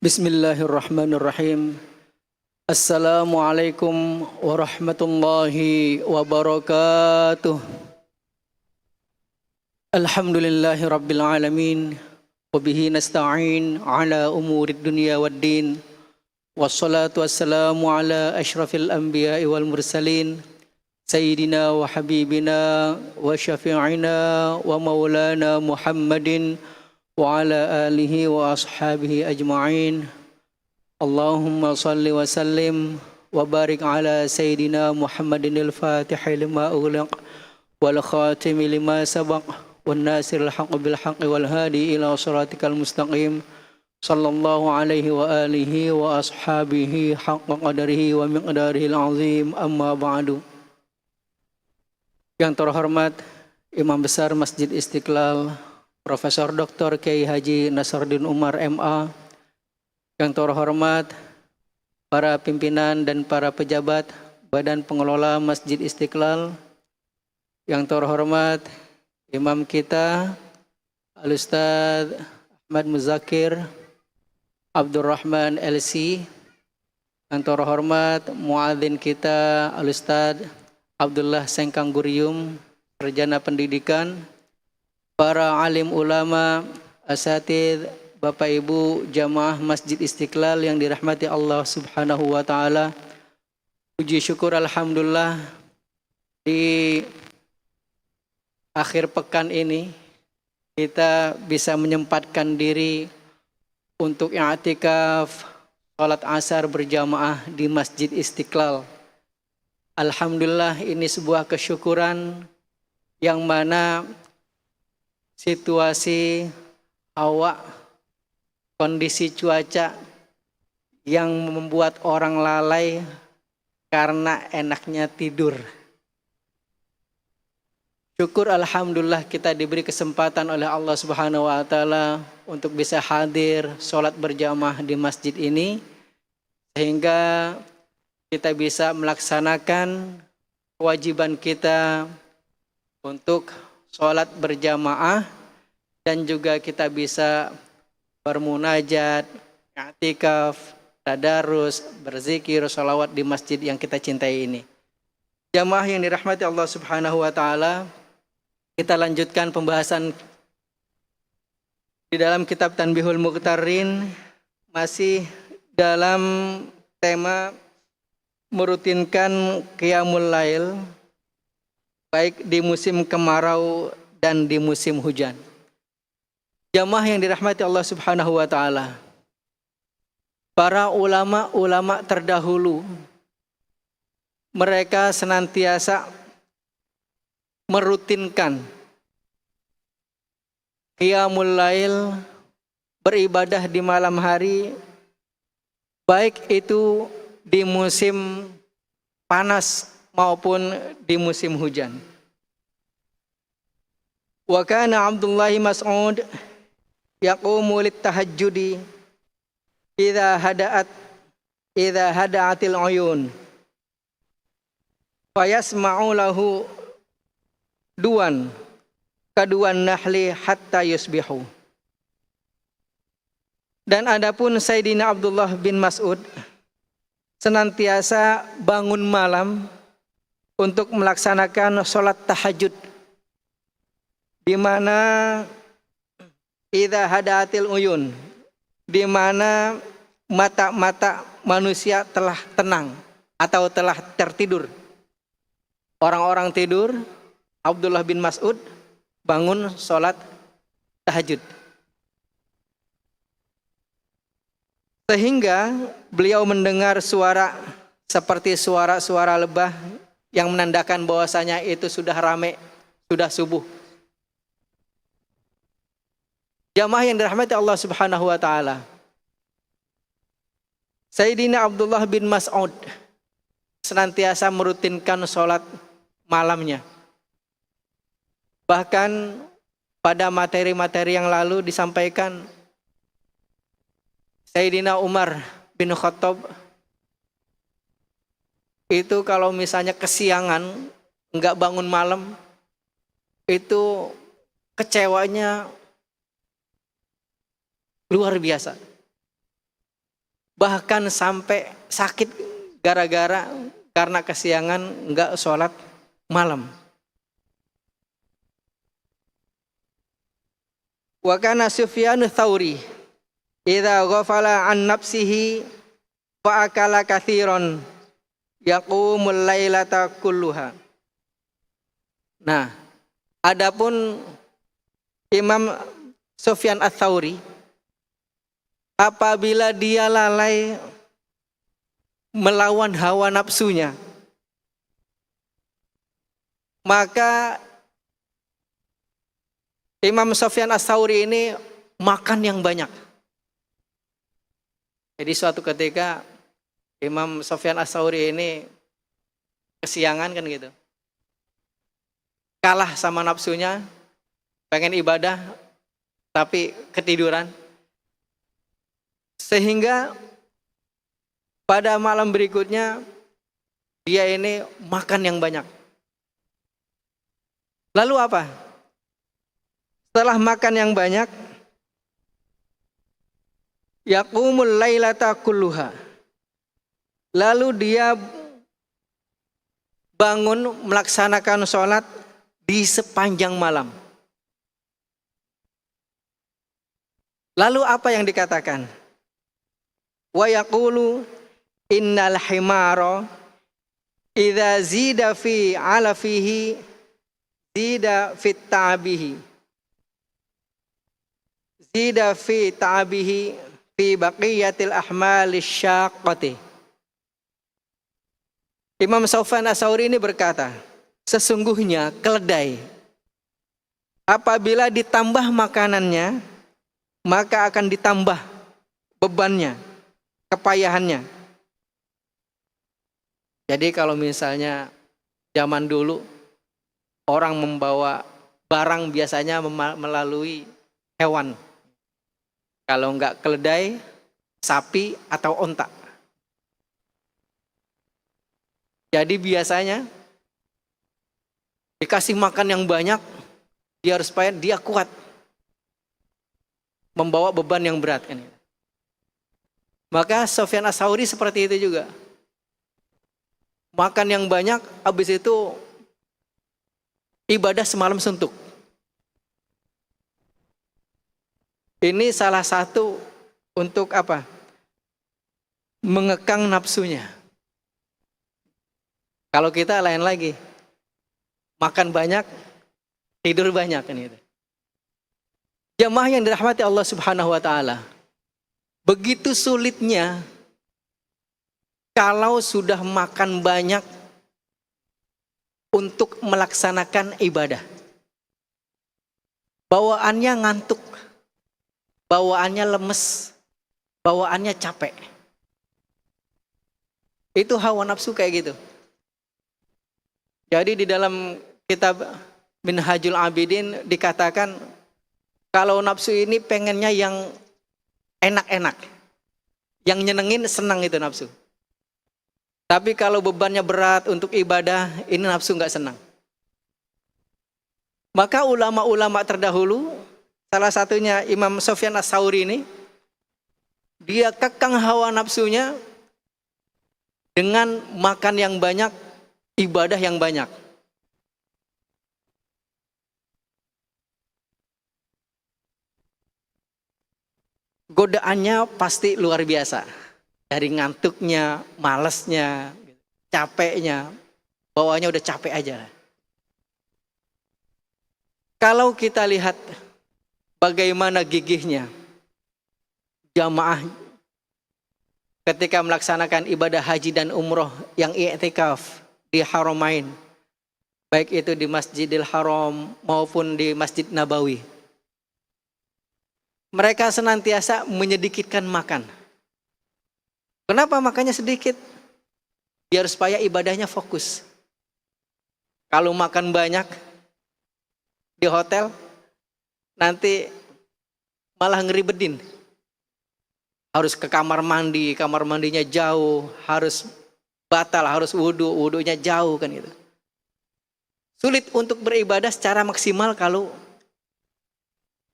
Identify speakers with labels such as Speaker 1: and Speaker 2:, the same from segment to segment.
Speaker 1: Bismillahirrahmanirrahim. Assalamualaikum warahmatullahi wabarakatuh. Alhamdulillahi rabbil alamin. Wabihi nasta'in ala umurid dunia waddin. Wassalatu wassalamu ala ashrafil anbiya'i wal mursalin. Sayyidina wa habibina wa syafi'ina wa maulana Muhammadin wa ala alihi wa ashabihi ajma'in. Allahumma salli wa sallim wa barik ala Sayyidina Muhammadin al-Fatihi lima ughliq wal khatimi lima sabaq wan nasiril haqqi bil haqqi wal hadi ila siratikal mustaqim sallallahu alaihi wa alihi wa ashabihi haqqa qadarihi wa miqdarihil azim, amma ba'du. Yang terhormat Imam Besar Masjid Istiqlal Profesor Dr. Kiai Haji Nasruddin Umar MA, yang terhormat para pimpinan dan para pejabat Badan Pengelola Masjid Istiqlal, yang terhormat Imam kita Al-Ustadz Ahmad Muzakir Abdurrahman LC, yang terhormat muadzin kita Al-Ustadz Abdullah Sengkang Gurium, sarjana pendidikan, para alim ulama, asatidz, Bapak Ibu jamaah Masjid Istiqlal yang dirahmati Allah Subhanahu wa taala. Puji syukur alhamdulillah di akhir pekan ini kita bisa menyempatkan diri untuk i'tikaf salat asar berjamaah di Masjid Istiqlal. Alhamdulillah, ini sebuah kesyukuran yang mana situasi hawa, kondisi cuaca yang membuat orang lalai karena enaknya tidur. Syukur alhamdulillah kita diberi kesempatan oleh Allah Subhanahu wa taala untuk bisa hadir sholat berjamaah di masjid ini, sehingga kita bisa melaksanakan kewajiban kita untuk sholat berjamaah, dan juga kita bisa bermunajat, i'tikaf, tadarus, berzikir, sholawat di masjid yang kita cintai ini. Jamaah yang dirahmati Allah Subhanahu wa taala, kita lanjutkan pembahasan di dalam kitab Tanbihul Muqtarin, masih dalam tema merutinkan qiyamul lail baik di musim kemarau dan di musim hujan. Jamaah yang dirahmati Allah Subhanahu wa taala, para ulama terdahulu mereka senantiasa merutinkan qiyamul lail, beribadah di malam hari, baik itu di musim panas maupun di musim hujan. Wa kana Abdullah Mas'ud yaqumu lit-tahajjudi idza hada'atil uyun fayasma'u lahu duan kaduan nahli hatta yusbihu. Dan adapun Sayyidina Abdullah bin Mas'ud senantiasa bangun malam untuk melaksanakan sholat tahajud, di mana idza hadatil uyun, di mana mata-mata manusia telah tenang atau telah tertidur. Orang-orang tidur, Abdullah bin Mas'ud bangun sholat tahajud. Sehingga beliau mendengar suara seperti suara-suara lebah yang menandakan bahwasanya itu sudah ramai, sudah subuh. Jamaah yang dirahmati Allah Subhanahu wa taala, Sayyidina Abdullah bin Mas'ud senantiasa merutinkan sholat malamnya. Bahkan pada materi-materi yang lalu disampaikan, Sayyidina Umar bin Khattab itu kalau misalnya kesiangan, enggak bangun malam, itu kecewanya luar biasa. bahkan sampai sakit karena kesiangan enggak sholat malam. Wa kana Sufyan Tsauri idza ghafala an nafsihi fa akala katsiran yaqumul lailata kulluha. Nah, adapun Imam Sufyan Ats-Tsauri apabila dia lalai melawan hawa nafsunya, maka Imam Sufyan Ats-Tsauri ini makan yang banyak. Jadi suatu ketika Imam Sufyan Ats-Tsauri ini kesiangan kan gitu. Kalah sama nafsunya, pengen ibadah tapi ketiduran. Sehingga pada malam berikutnya dia ini makan yang banyak. Lalu apa? Setelah makan yang banyak, yaqumul lailata kulluha. Lalu dia bangun melaksanakan sholat di sepanjang malam. Lalu apa yang dikatakan? Wa yaqulu innal himara idza zida fi alafihi zida fit ta'bihi. Zida fi ta'bihi fi baqiyatil ahmalis syaqqati. Imam Sufyan Ats-Tsauri ini berkata, sesungguhnya keledai apabila ditambah makanannya, maka akan ditambah bebannya, kepayahannya. Jadi kalau misalnya zaman dulu orang membawa barang biasanya melalui hewan. Kalau enggak keledai, sapi atau onta. Jadi biasanya dikasih makan yang banyak, supaya dia kuat membawa beban yang berat kan. Maka Sufyan Ats-Tsauri seperti itu juga. Makan yang banyak, habis itu ibadah semalam suntuk. Ini salah satu untuk apa? Mengekang nafsunya. Kalau kita lain lagi, makan banyak, tidur banyak kan itu. Jamaah yang dirahmati Allah Subhanahu wa taala. Begitu sulitnya kalau sudah makan banyak untuk melaksanakan ibadah. Bawaannya ngantuk, bawaannya lemes, bawaannya capek. Itu hawa nafsu kayak gitu. Jadi di dalam kitab Minhajul Abidin dikatakan kalau nafsu ini pengennya yang enak-enak, yang nyenengin, senang itu nafsu. Tapi kalau bebannya berat untuk ibadah, ini nafsu nggak senang. Maka ulama-ulama terdahulu, salah satunya Imam Sufyan Ats-Tsauri ini, dia kekang hawa nafsunya dengan makan yang banyak, ibadah yang banyak. Godaannya pasti luar biasa. Dari ngantuknya, malesnya, capeknya, bawaannya udah capek aja. Kalau kita lihat bagaimana gigihnya jamaah ketika melaksanakan ibadah haji dan umroh yang i'tikaf di Haramain, baik itu di Masjidil Haram maupun di Masjid Nabawi. Mereka senantiasa menyedikitkan makan. Kenapa makannya sedikit? Biar supaya ibadahnya fokus. Kalau makan banyak di hotel, nanti malah ngeribetin. Harus ke kamar mandi, kamar mandinya jauh, harus batal, harus wudhu, wudhunya jauh kan gitu. Sulit untuk beribadah secara maksimal kalau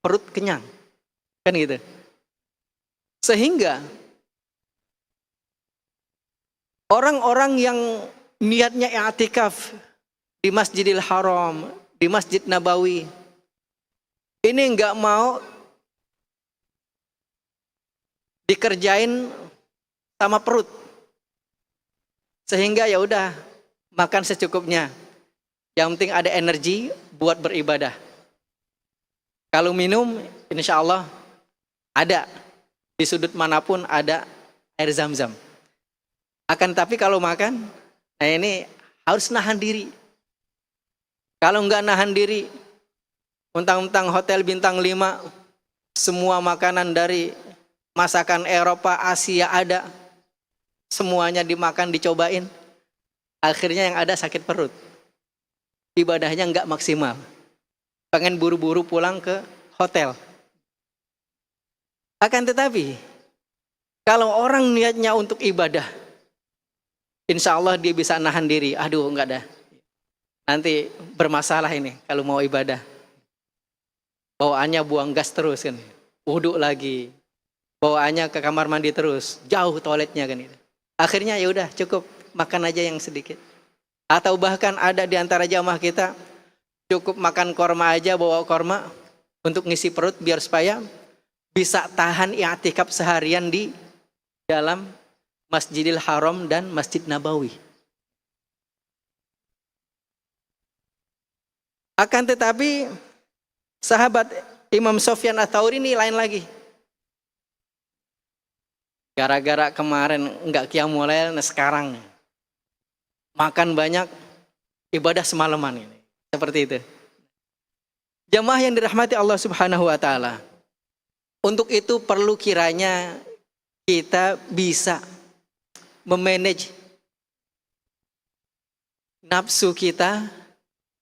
Speaker 1: perut kenyang. Kan gitu. Sehingga Orang-orang yang niatnya i'tikaf di Masjidil Haram, di Masjid Nabawi, ini nggak mau dikerjain sama perut, sehingga ya udah makan secukupnya. Yang penting ada energi buat beribadah. Kalau minum, insya Allah ada di sudut manapun ada air zam-zam. Akan tapi kalau makan, nah ini harus nahan diri. Kalau nggak nahan diri, mentang-mentang hotel bintang 5, semua makanan dari masakan Eropa, Asia ada, semuanya dimakan, dicobain, akhirnya yang ada sakit perut, ibadahnya nggak maksimal, pengen buru-buru pulang ke hotel. Akan tetapi kalau orang niatnya untuk ibadah, insya Allah dia bisa nahan diri. Aduh enggak dah, nanti bermasalah ini kalau mau ibadah, bawaannya buang gas terus kan, wudhu lagi, bawaannya ke kamar mandi terus, jauh toiletnya kan itu. Akhirnya ya udah cukup makan aja yang sedikit. Atau bahkan ada di antara jamaah kita cukup makan korma aja, bawa korma untuk ngisi perut biar supaya bisa tahan i'tikaf seharian di dalam Masjidil Haram dan Masjid Nabawi. Akan tetapi sahabat Imam Sufyan Ats-Tsauri ini lain lagi. Gara-gara kemarin enggak qiyamul lail, nah sekarang makan banyak, ibadah semalaman ini. Seperti itu. Jamaah yang dirahmati Allah Subhanahu wa taala. Untuk itu perlu kiranya kita bisa memanage nafsu kita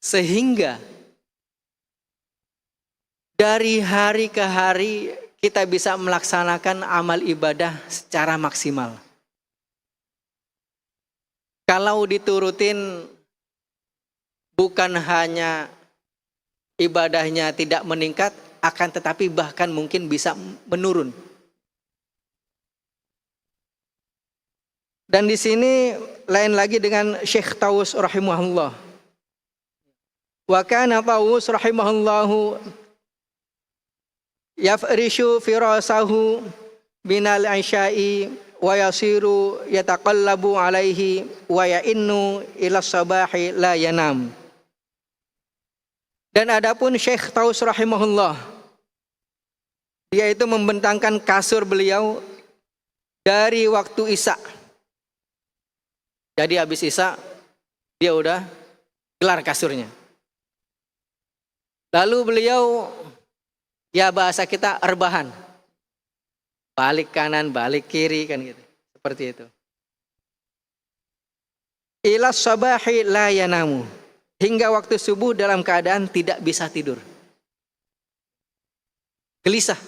Speaker 1: sehingga dari hari ke hari kita bisa melaksanakan amal ibadah secara maksimal. Kalau diturutin, bukan hanya ibadahnya tidak meningkat, akan tetapi bahkan mungkin bisa menurun. Dan di sini lain lagi dengan Syekh Taus rahimahullah. Wa kana Taus rahimahullahu yafrishu firasahu binal isya'i wa yasiru yataqallabu alaihi wa ya'innu ila sabahi la yanam. Dan adapun Syekh Taus rahimahullah, dia itu membentangkan kasur beliau dari waktu Isya. Jadi habis Isya dia udah gelar kasurnya. Lalu beliau, ya bahasa kita rebahan, balik kanan, balik kiri kan gitu, seperti itu. Ila sabahi la yanamu, hingga waktu subuh dalam keadaan tidak bisa tidur, gelisah.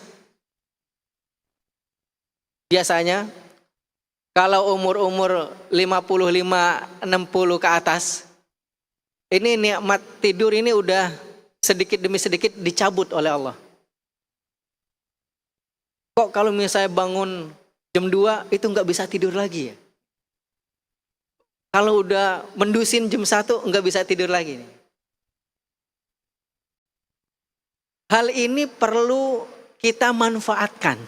Speaker 1: Biasanya kalau umur-umur 55-60 ke atas, ini nikmat tidur ini udah sedikit demi sedikit dicabut oleh Allah. Kok kalau misalnya bangun jam 2 itu nggak bisa tidur lagi ya? Kalau udah mendusin jam 1 nggak bisa tidur lagi nih. Hal ini perlu kita manfaatkan.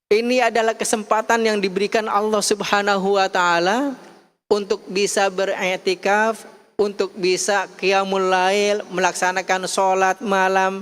Speaker 1: Ini adalah kesempatan yang diberikan Allah Subhanahu wa taala untuk bisa beriktikaf, untuk bisa qiyamul lail, melaksanakan sholat malam,